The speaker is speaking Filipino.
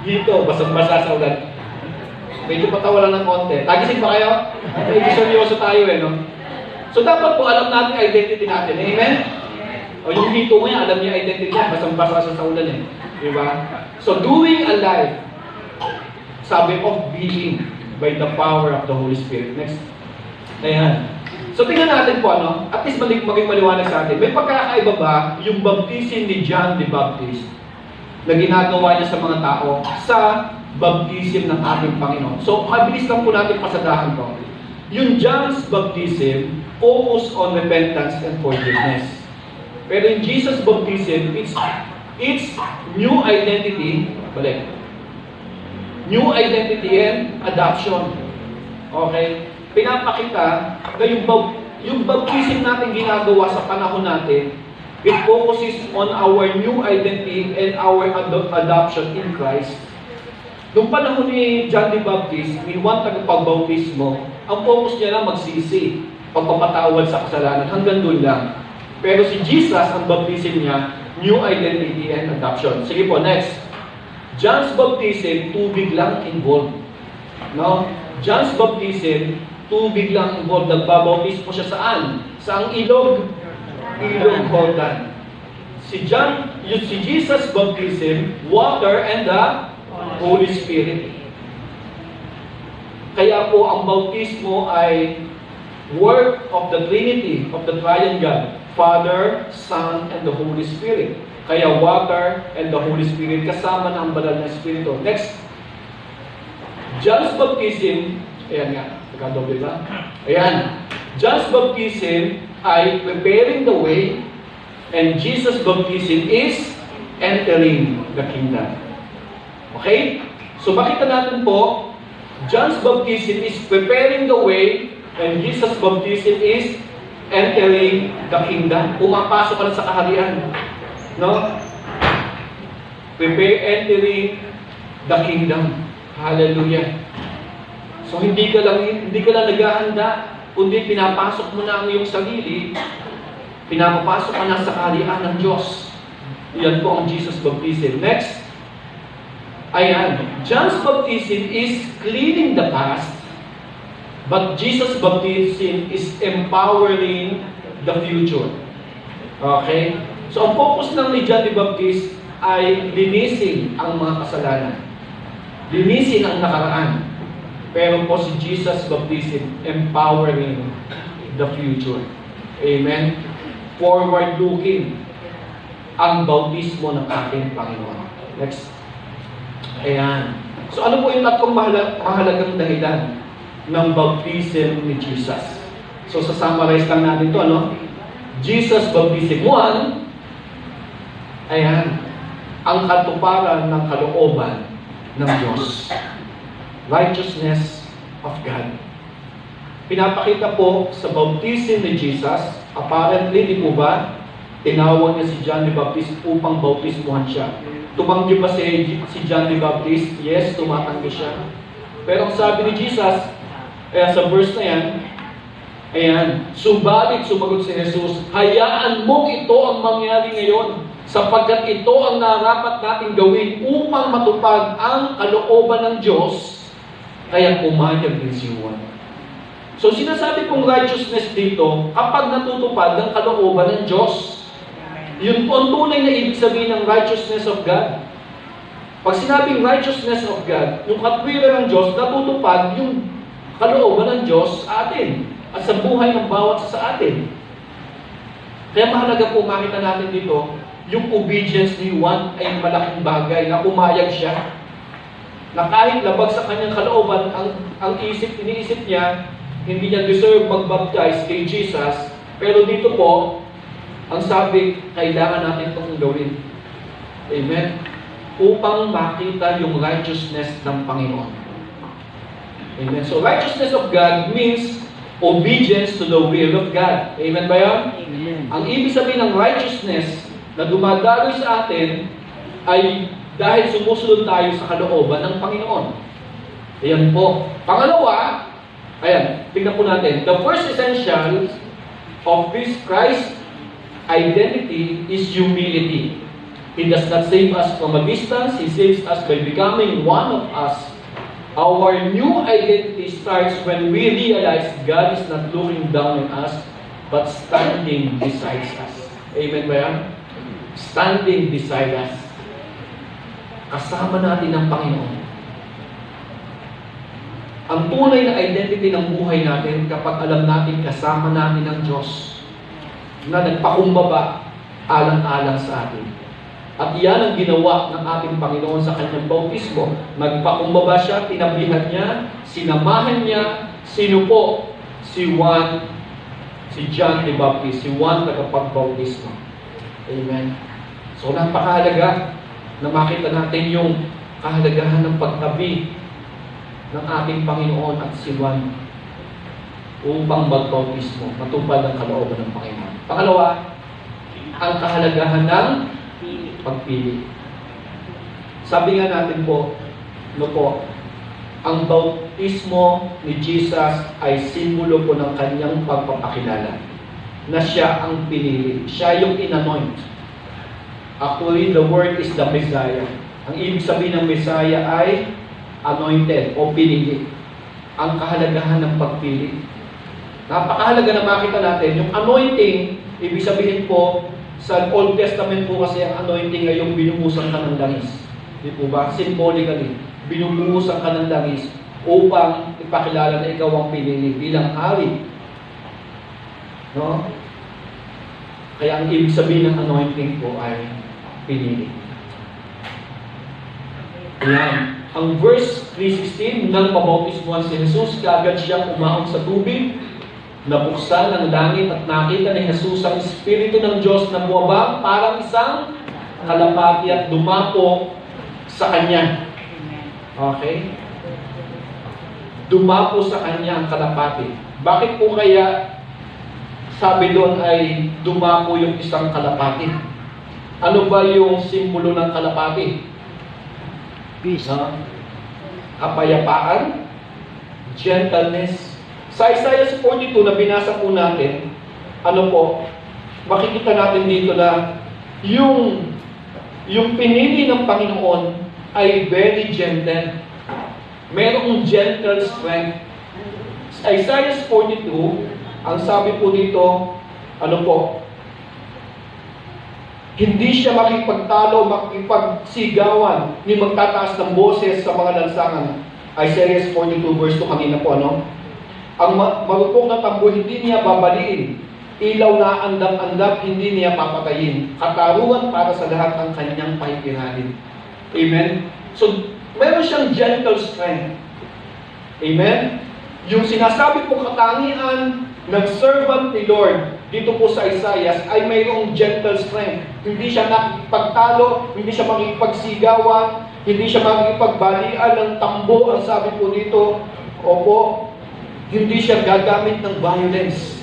Dito, basang-basa sa ulan. Medyo patawa lang ng konti. Tagising ba kayo? Medyo seryoso tayo no? So dapat po alam natin yung identity natin. Amen? O yung hito mo yan, alam niya identity niya. Basang-basa sa ulan Diba? So doing a life, sabi of being by the power of the Holy Spirit. Next. Ayan. So tingnan natin po at least maging maliwanag sa atin. May pagkakaiba ba yung baptism ni John the Baptist na ginagawa niya sa mga tao sa baptism ng ating Panginoon? So mabilis lang po natin pasadahan to. Yung John's baptism focus on repentance and forgiveness. Pero in Jesus' baptism, it's new identity, balik. New identity and adoption. Okay? Pinapakita na yung baptism natin ginagawa sa panahon natin, it focuses on our new identity and our adoption in Christ. Noong panahon ni John the Baptist, ni Juan tagapagbautismo, ang focus niya lang magsisi, pagpapatawad sa kasalanan, hanggang doon lang. Pero si Jesus, ang baptism niya, new identity and adoption. Sige po, next. John's baptism, tubig lang involved. No? John's baptism, tubig lang involved. Nagbabautis po siya saan? Saang ilog? Ilog Jordan. Si Jesus' baptism, water and the Holy Spirit. Kaya po ang bautismo ay work of the Trinity, of the Triune God, Father, Son, and the Holy Spirit. Kaya water and the Holy Spirit kasama ng banal na Espiritu. Next. John's baptism, ayan nga, nagkadoble ba? Ayan. John's baptism ay preparing the way, and Jesus' baptism is entering the kingdom. Okay? So makita natin po, John's baptism is preparing the way, and Jesus' baptism is entering the kingdom. Pumapasok ka na sa kaharian. No? Entering the kingdom. Hallelujah. So hindi ka lang naghahanda, kundi pinapasok mo na ang iyong sarili, pinapapasok ka na sa kaharian ng Diyos. Yan po ang Jesus' baptism. Next. Ayan. John's baptism is cleaning the past, but Jesus' baptism is empowering the future. Okay? So, ang focus ng ni John the Baptist ay linisin ang mga kasalanan. Linisin ang nakaraan. Pero po si Jesus' baptism, empowering the future. Amen? Forward-looking ang bautismo ng ating Panginoon. Next. Ayan. So, ano po yung tatlong mahalagang dahilan ng baptism ni Jesus? So, sa-summarize lang natin ito, Jesus' baptism. 1, ayan, ang katuparan ng kalooban ng Diyos. Righteousness of God. Pinapakita po sa baptism ni Jesus, apparently, di po ba, tinawag niya si John the Baptist upang bautismuhan siya. Tumanggi ba si John the Baptist? Yes, tumatanggi siya. Pero ang sabi ni Jesus, sa verse na yan, ayan, subalit sumagot si Jesus, hayaan mo ito ang mangyari ngayon, sapagkat ito ang narapat nating gawin upang matupad ang kalooban ng Diyos, kaya pumayag din si Juan. So sinasabi kong righteousness dito, kapag natutupad ang kalooban ng Diyos, yun po ang tunay na ibig sabihin ng righteousness of God. Pag sinabing righteousness of God, yung katwiran ng Diyos, natutupad yung kalooban ng Diyos sa atin at sa buhay ng bawat sa atin. Kaya mahalaga po makita natin dito, yung obedience ni Juan ay malaking bagay na umayag siya. Na kahit labag sa kanyang kalooban, ang iniisip niya, hindi niya deserve mag-baptize kay Jesus, pero dito po, ang sabi, kailangan natin itong gawin. Amen? Upang makita yung righteousness ng Panginoon. Amen? So, righteousness of God means obedience to the will of God. Amen ba yan? Amen. Ang ibig sabihin ng righteousness na dumadaloy sa atin ay dahil sumusunod tayo sa kalooban ng Panginoon. Ayan po. Pangalawa, ayan, tingnan po natin. The first essential of this Christ identity is humility. He does not save us from a distance. He saves us by becoming one of us. Our new identity starts when we realize God is not looking down on us, but standing beside us. Amen ba yan? Standing beside us. Kasama natin ang Panginoon. Ang tunay na identity ng buhay natin kapag alam natin kasama natin ang Diyos na nagpakumbaba alang-alang sa atin. At yan ang ginawa ng ating Panginoon sa kanyang bautismo. Nagpakumbaba siya, tinabihan niya, sinamahan niya, sino po? Si Juan, si John the Baptist, si Juan tagapagbautismo. Amen. So napakahalaga na makita natin yung kahalagahan ng pagtabi ng ating Panginoon at si Juan upang magbautismo, matupad ang kalooban ng Panginoon. Pangalawa, ang kahalagahan ng pagpili. Sabi nga natin po, ang bautismo ni Jesus ay simbolo po ng kanyang pagpapakilala na siya ang pinili. Siya yung inanoint. Actually, the word is the Messiah. Ang ibig sabihin ng Messiah ay anointed o pinili. Ang kahalagahan ng pagpili. Napakahalaga na makita natin, yung anointing, ibig sabihin po, sa Old Testament po kasi ang anointing ay yung binubusan ka ng langis. Di po ba? Symbolically, binubusan ka ng langis upang ipakilala na ikaw ang pinili bilang hari. No? Kaya ang ibig sabihin ng anointing po ay pinili. Ayan. Ang verse 3:16, nang mabautismuhan si Jesus, kaagad siyang umahon sa tubig. Nabuksan ang langit at nakita ni Jesus ang Espiritu ng Diyos na buwabang parang isang kalapati at dumapo sa Kanya. Okay? Dumapo sa Kanya ang kalapati. Bakit po kaya sabi doon ay dumapo yung isang kalapati? Ano ba yung simbolo ng kalapati? Peace. Kapayapaan, gentleness. Sa Isaiah 42 na binasa po natin, makikita natin dito na yung pinili ng Panginoon ay very gentle. Merong gentle strength. Sa Isaiah 42, ang sabi po dito, hindi siya makipagtalo, makipagsigawan, ni magtataas ng boses sa mga lansangan. Isaiah 42 verse 2 kanina po, Ang marupok na tambo hindi niya babaliin. Ilaw na andam-andam hindi niya papatayin. Katarungan para sa lahat ang kanyang pahikiranin. Amen? So, meron siyang gentle strength. Amen? Yung sinasabi po katangian ng servant ni Lord dito po sa Isaiah ay mayroong gentle strength. Hindi siya nakipagtalo, hindi siya makipagsigawan, hindi siya makipagbalian ng tambo. Ang sabi po dito, hindi siya gagamit ng violence.